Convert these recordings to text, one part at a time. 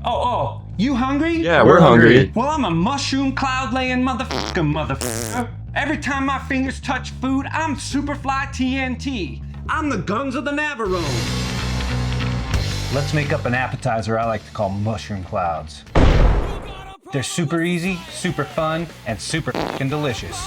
Oh, you hungry? Yeah, we're hungry. Well, I'm a mushroom cloud laying motherfucker. Every time my fingers touch food, I'm Superfly TNT. I'm the guns of the Navarone. Let's make up an appetizer I like to call mushroom clouds. They're super easy, super fun, and super fucking delicious.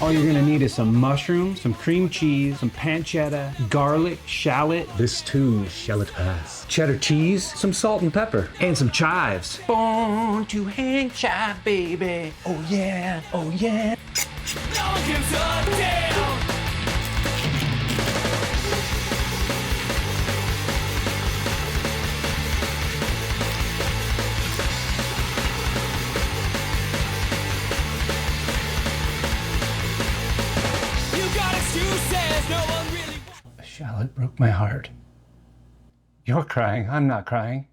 All you're gonna need is some mushrooms, some cream cheese, some pancetta, garlic, shallot. This too shall it pass. Cheddar cheese, some salt and pepper, and some chives. Born to hang chive, baby. Oh yeah, oh yeah. No one gives a damn. A shallot broke my heart. You're crying, I'm not crying.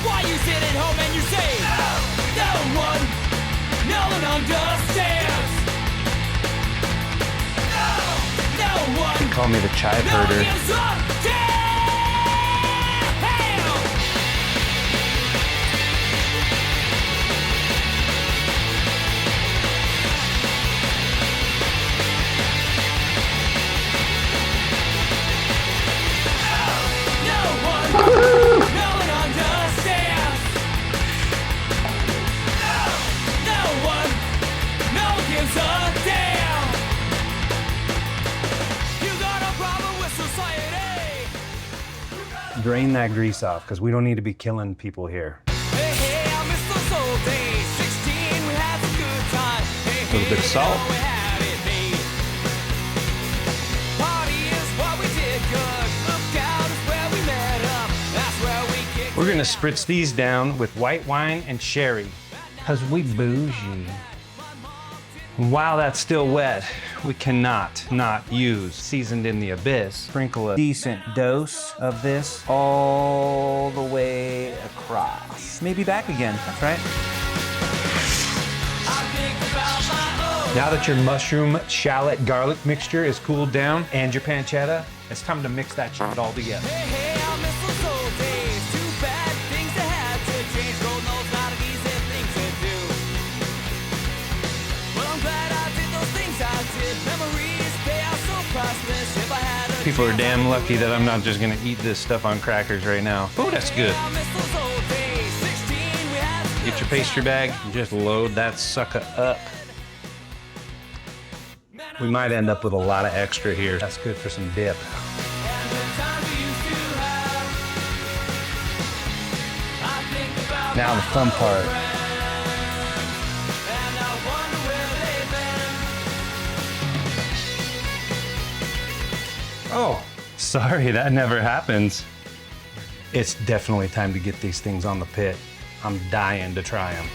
Why you sit at home and you say no one understands. No one. You can call me the chive herder. Drain that grease off, because we don't need to be killing people here. Hey, I miss those old days. 16, we had some good time. Hey, A little bit of salt. we had it made. Party is what we did good. Lookout is where we met up. That's where we kicked. We're gonna spritz these down with white wine and sherry, because we bougie. While that's still wet, we cannot not use Seasoned in the Abyss. Sprinkle a decent dose of this all the way across. Maybe back again, that's right. Now that your mushroom, shallot, garlic mixture is cooled down and your pancetta, it's time to mix that shit all together. Hey, I miss those old days. Too bad things that had to change. Lord knows not an easy thing to do. Well, I'm glad I did those things I did. Memories, they are so priceless. If I had a People are damn lucky that I'm not just gonna eat this stuff on crackers right now. Oh, that's good. I miss those old days. 16, we had some Get your pastry bag and just load that sucker up. We might end up with a lot of extra here. That's good for some dip. Now the fun part. Oh, sorry, that never happens. It's definitely time to get these things on the pit. I'm dying to try them.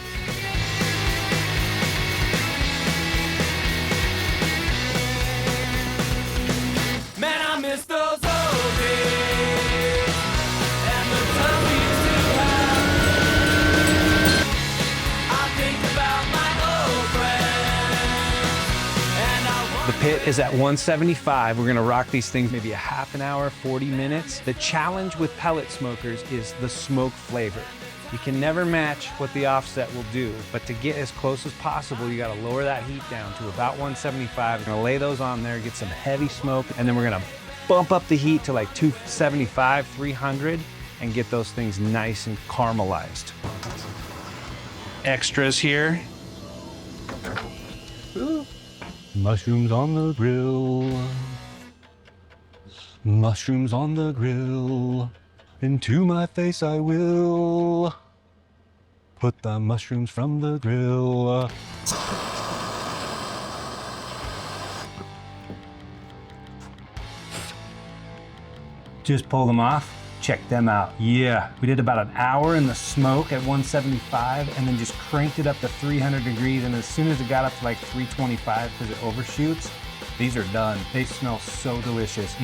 Man, I miss those old days and the time we used to have. I think about my old friends and I The pit is at 175. We're gonna rock these things maybe a half an hour, 40 minutes. The challenge with pellet smokers is the smoke flavor. You can never match what the offset will do, but to get as close as possible, you gotta lower that heat down to about 175. We're gonna lay those on there, get some heavy smoke, and then we're gonna bump up the heat to like 275, 300, and get those things nice and caramelized. Extras here. Mushrooms on the grill. Mushrooms on the grill. Into my face I will put the mushrooms from the grill. Just pull them off. Check them out. Yeah, we did about an hour in the smoke at 175 and then just cranked it up to 300 degrees. And as soon as it got up to like 325 because it overshoots, these are done. They smell so delicious.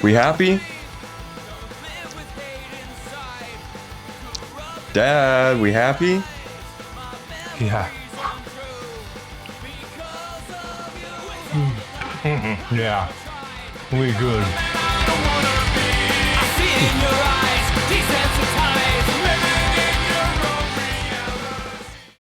We happy? Dad, we happy? Yeah. Yeah. We good. I see it in your eyes, desensitized.